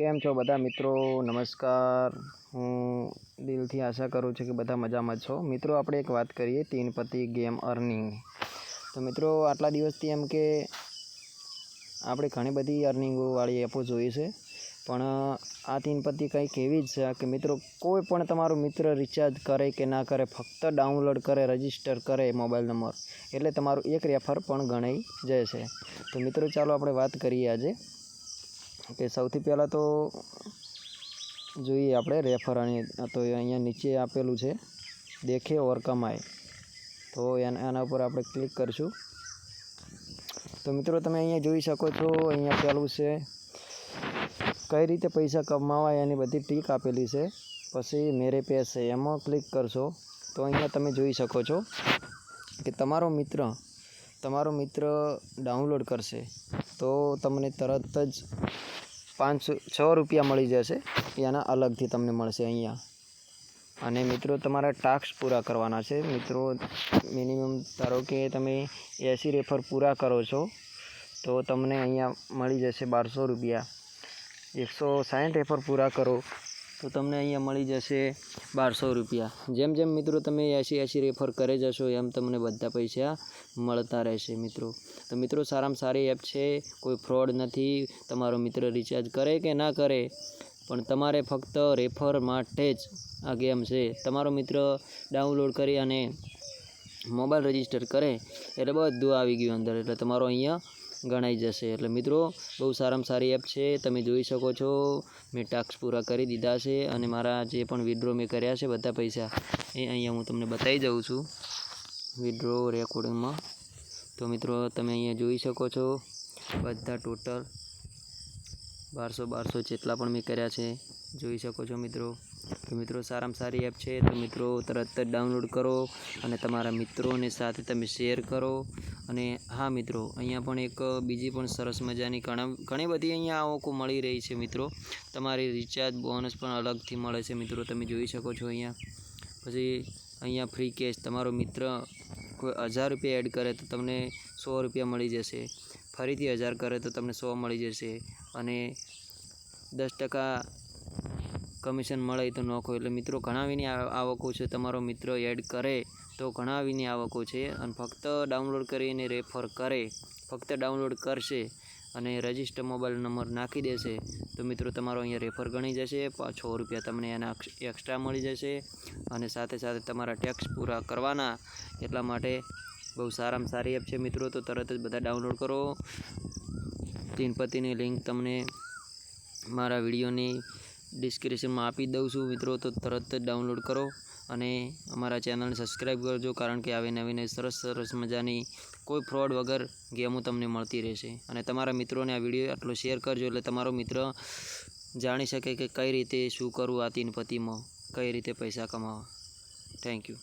કેમ છો બધા મિત્રો? નમસ્કાર. હું દિલથી આશા કરું છું કે બધા મજામાં છો. મિત્રો, આપણે એક વાત કરીએ તીનપતિ ગેમ અર્નિંગ. તો મિત્રો, આટલા દિવસથી એમ કે આપણે ઘણી બધી અર્નિંગોવાળી એપો જોઈ છે, પણ આ તીનપતિ કંઈક એવી જ છે કે મિત્રો, કોઈ પણ તમારો મિત્ર રિચાર્જ કરે કે ના કરે, ફક્ત ડાઉનલોડ કરે, રજિસ્ટર કરે મોબાઈલ નંબર, એટલે તમારું એક રેફર પણ ગણાઈ જશે. તો મિત્રો, ચાલો આપણે વાત કરીએ આજે કે સૌથી પહેલાં તો જોઈએ આપણે રેફર. તો અહીંયા નીચે આપેલું છે દેખે ઓર કમાય, તો એના ઉપર આપણે ક્લિક કરીશું. તો મિત્રો, તમે અહીંયા જોઈ શકો છો, અહીંયા પહેલું છે કઈ રીતે પૈસા કમાવાય, એની બધી ટીક આપેલી છે. પછી મેરે પૈસે એમાં ક્લિક કરશો તો અહીંયા તમે જોઈ શકો છો કે તમારો મિત્ર ડાઉનલોડ કરશે તો તમને તરત જ 5-6 રૂપિયા મળી જશે, એના અલગથી તમને મળશે અહીંયા. અને મિત્રો, તમારા ટાસ્ક પૂરા કરવાના છે. મિત્રો, મિનિમમ ધારો કે તમે 80 રેફર પૂરા કરો છો તો તમને અહીંયા મળી જશે 1200 રૂપિયા. 160 રેફર પૂરા કરો તો તમને અહીંયા મળી જશે 1200 રૂપિયા. જેમ જેમ મિત્રો તમે 80 રેફર કરે જશો એમ તમને બધા પૈસા મળતા રહેશે મિત્રો. તો મિત્રો, સારામાં સારી એપ છે, કોઈ ફ્રોડ નથી. તમારો મિત્ર રિચાર્જ કરે કે ના કરે, પણ તમારે ફક્ત રેફર માટે જ આ ગેમ છે. તમારો મિત્ર ડાઉનલોડ કરી અને મોબાઈલ રજિસ્ટર કરે એટલે બધું આવી ગયું અંદર, એટલે તમારો અહીંયા ગણાઈ જશે. એટલે મિત્રો, બહુ સારામાં સારી એપ છે. તમે જોઈ શકો છો, મેં ટાસ્ક પૂરા કરી દીધા છે અને મારા જે પણ વિડ્રો મેં કર્યા છે બધા પૈસા એ અહીંયા હું તમને બતાવી દઉં છું વિડ્રો રેકોર્ડિંગમાં. તો મિત્રો, તમે અહીંયા જોઈ શકો છો બધા ટોટલ 1200 જેટલા પણ મેં કર્યા છે જોઈ શકો છો મિત્રો. તો મિત્રો, સારામાં સારી એપ છે. તો મિત્રો, તરત જ ડાઉનલોડ કરો અને તમારા મિત્રોને સાથે તમે શેર કરો. અને હા મિત્રો, અહીંયા પણ એક બીજી પણ સરસ મજાની ઘણી બધી અહીંયા આવકો મળી રહી છે મિત્રો. તમારી રિચાર્જ બોનસ પણ અલગથી મળે છે મિત્રો, તમે જોઈ શકો છો અહીંયા. પછી અહીંયા ફ્રી કેશ, તમારો મિત્ર કોઈ 1000 રૂપિયા એડ કરે તો તમને 100 રૂપિયા મળી જશે. ફરીથી 1000 કરે તો તમને 100 મળી જશે. અને 10% કમિશન મળે તો નોખો. એટલે મિત્રો, ઘણાવીની આવકો છે. તમારો મિત્ર એડ કરે તો ઘણાવીની આવકો છે. અને ફક્ત ડાઉનલોડ કરીને રેફર કરે, ફક્ત ડાઉનલોડ કરશે અને રજિસ્ટર મોબાઈલ નંબર નાખી દેશે તો મિત્રો, તમારો અહીંયા રેફર ગણી જશે. 6 રૂપિયા તમને એના એક્સ્ટ્રા મળી જશે. અને સાથે સાથે તમારા ટેક્સ પૂરા કરવાના, એટલા માટે બહુ સારામાં સારી એપ છે મિત્રો. તો તરત જ બધા ડાઉનલોડ કરો. તીનપતિની લિંક તમને મારા વિડીયોની ડિસ્ક્રિપ્શનમાં આપી દઉં છું મિત્રો. તો તરત જ ડાઉનલોડ કરો અને અમારા ચેનલને સબસ્ક્રાઈબ કરજો, કારણ કે આવી નવી સરસ મજાની કોઈ ફ્રોડ વગર ગેમો તમને મળતી રહેશે. અને તમારા મિત્રોને આ વિડીયો આટલો શેર કરજો, એટલે તમારો મિત્ર જાણી શકે કે કઈ રીતે શું કરવું આ તીનપતિમાં, કઈ રીતે પૈસા કમાવા. Thank you.